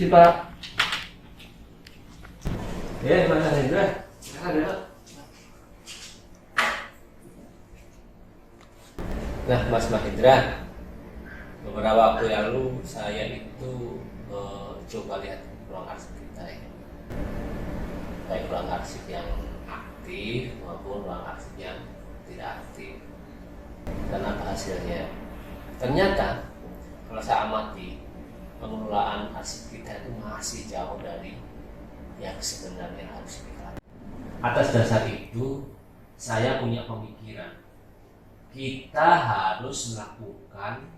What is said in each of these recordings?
Permisi Pak. Ya, Mas Hendra. Ada. Nah, Mas Mahendra, beberapa waktu lalu saya itu coba lihat ruang arsip kita ya. Baik ruang arsip yang aktif maupun ruang arsip yang tidak aktif. Dan apa hasilnya? Ternyata kalau saya amati, pengelolaan arsip kita itu masih jauh dari yang sebenarnya harus kita lakukan. Atas dasar itu, saya punya pemikiran. Kita harus melakukan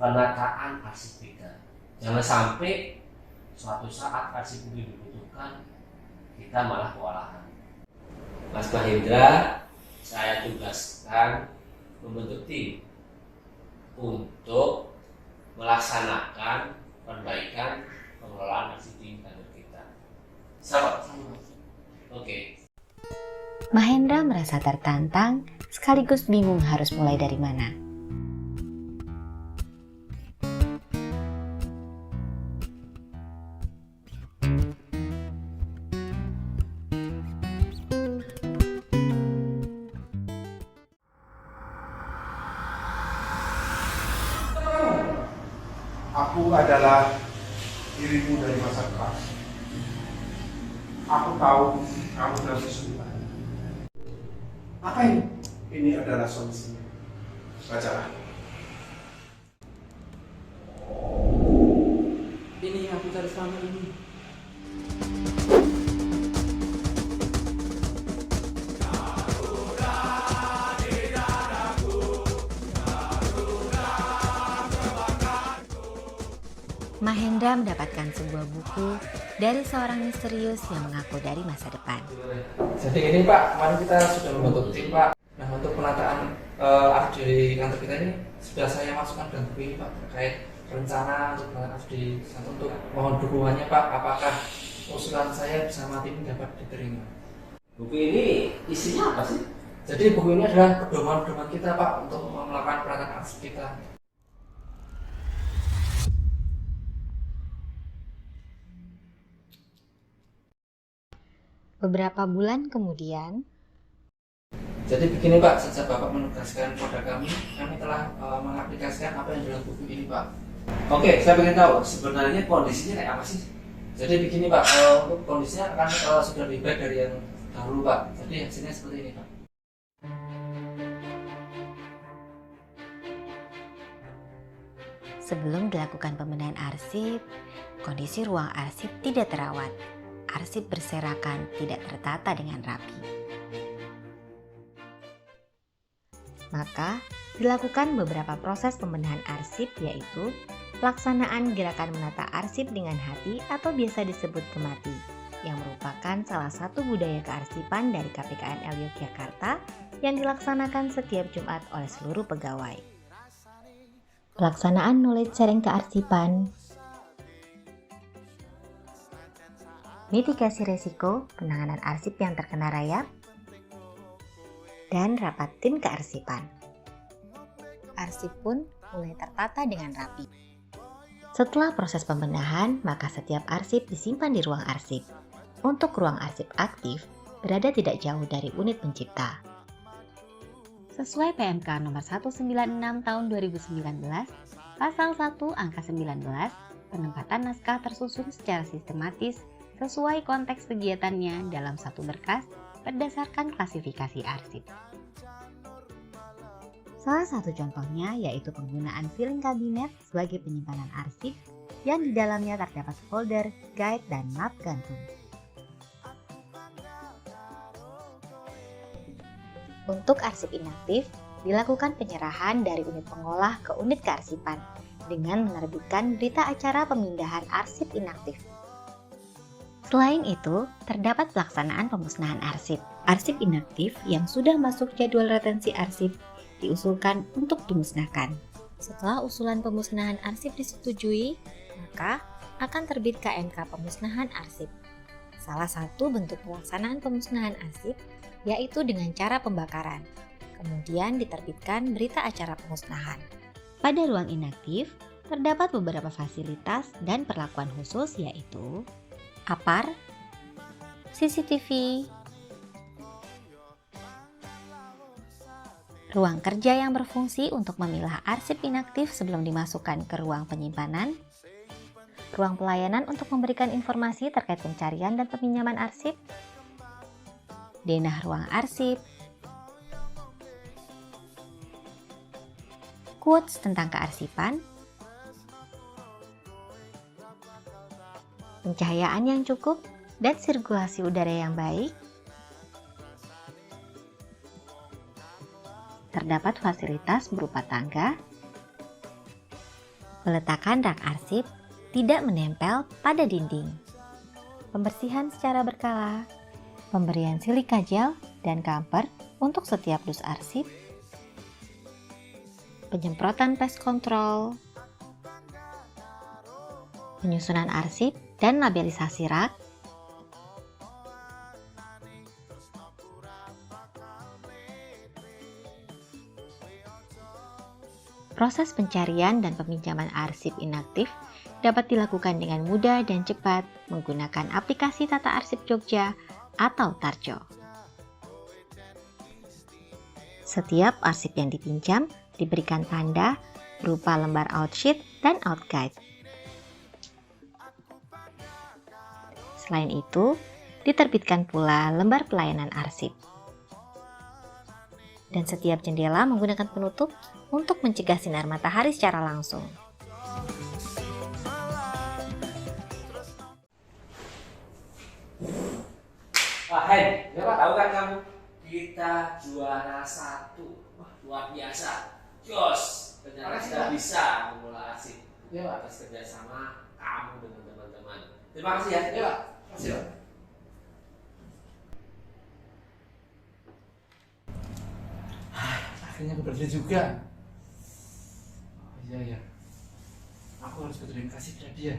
penataan arsip kita. Jangan sampai suatu saat arsip itu dibutuhkan, kita malah kewalahan. Mas Mahendra, saya tugaskan membentuk tim untuk melaksanakan perbaikan pengelolaan arsip di kantor kita. Sama. Oke. Mahendra merasa tertantang sekaligus bingung harus mulai dari mana. Aku adalah dirimu dari masa depan. Aku tahu kamu dalam kesulitan. Apa ini? Ini adalah solusinya. Bacalah. Ini yang aku cari selama ini. Mahendra mendapatkan sebuah buku dari seorang misterius yang mengaku dari masa depan. Jadi ini Pak, kemarin kita sudah membentuk tim Pak. Nah untuk penataan arsip di kantor kita ini sudah saya masukkan dalam buku ini Pak, terkait rencana untuk penataan arsip di kantor. Untuk mohon dukungannya Pak, apakah usulan saya bersama tim dapat diterima? Buku ini isinya apa sih? Jadi buku ini adalah pedoman-pedoman kita Pak untuk melakukan penataan arsip kita. Beberapa bulan kemudian, Jadi begini Pak, sejak Bapak menugaskan kepada kami telah mengaplikasikan apa yang dalam buku ini Pak. Oke, saya ingin tahu sebenarnya kondisinya kayak apa sih? Jadi begini Pak, untuk kondisinya akan sudah lebih baik dari yang dahulu Pak. Jadi hasilnya seperti ini Pak. sebelum dilakukan pembenahan arsip, kondisi ruang arsip tidak terawat. Arsip berserakan, tidak tertata dengan rapi. Maka, dilakukan beberapa proses pembenahan arsip, yaitu pelaksanaan gerakan menata arsip dengan hati atau biasa disebut gemati, yang merupakan salah satu budaya kearsipan dari KPKNL Yogyakarta yang dilaksanakan setiap Jumat oleh seluruh pegawai. Pelaksanaan knowledge sharing kearsipan, mitigasi risiko penanganan arsip yang terkena rayap, dan rapat tim kearsipan. Arsip pun mulai tertata dengan rapi. Setelah proses pembenahan, maka setiap arsip disimpan di ruang arsip. Untuk ruang arsip aktif, berada tidak jauh dari unit pencipta. Sesuai PMK nomor 196 tahun 2019, pasal 1 angka 19, penempatan naskah tersusun secara sistematis sesuai konteks kegiatannya dalam satu berkas berdasarkan klasifikasi arsip. Salah satu contohnya yaitu penggunaan filing kabinet sebagai penyimpanan arsip yang di dalamnya terdapat folder, guide, dan map gantung. Untuk arsip inaktif, dilakukan penyerahan dari unit pengolah ke unit kearsipan dengan menerbitkan berita acara pemindahan arsip inaktif. Selain itu, terdapat pelaksanaan pemusnahan arsip. Arsip inaktif yang sudah masuk jadwal retensi arsip diusulkan untuk dimusnahkan. Setelah usulan pemusnahan arsip disetujui, maka akan terbit KMK pemusnahan arsip. Salah satu bentuk pelaksanaan pemusnahan arsip yaitu dengan cara pembakaran. Kemudian diterbitkan berita acara pemusnahan. Pada ruang inaktif, terdapat beberapa fasilitas dan perlakuan khusus yaitu APAR, CCTV, ruang kerja yang berfungsi untuk memilah arsip inaktif sebelum dimasukkan ke ruang penyimpanan, ruang pelayanan untuk memberikan informasi terkait pencarian dan peminjaman arsip, denah ruang arsip, quotes tentang kearsipan, pencahayaan yang cukup, dan sirkulasi udara yang baik. Terdapat fasilitas berupa tangga, peletakan rak arsip tidak menempel pada dinding, pembersihan secara berkala, pemberian silika gel dan kamper untuk setiap dus arsip, penyemprotan pest control, penyusunan arsip dan labelisasi rak, proses pencarian dan peminjaman arsip inaktif dapat dilakukan dengan mudah dan cepat menggunakan aplikasi Tata Arsip Jogja atau Tarjo. Setiap arsip yang dipinjam diberikan tanda berupa lembar outsheet dan outguide. Selain itu, diterbitkan pula lembar pelayanan arsip. Dan setiap jendela menggunakan penutup untuk mencegah sinar matahari secara langsung. Wah, Hen, tahu kan kamu? Kita juara 1. Wah, luar biasa. Jos, ternyata Makasih, kita Pak. bisa memulai arsip. Iya, Pak. Atas kerjasama kamu dengan teman-teman. Terima kasih ya. Iya, Pak. Makasih, Pak. Akhirnya aku berhasil juga. Oh iya ya. Aku harus berterima kasih pada dia.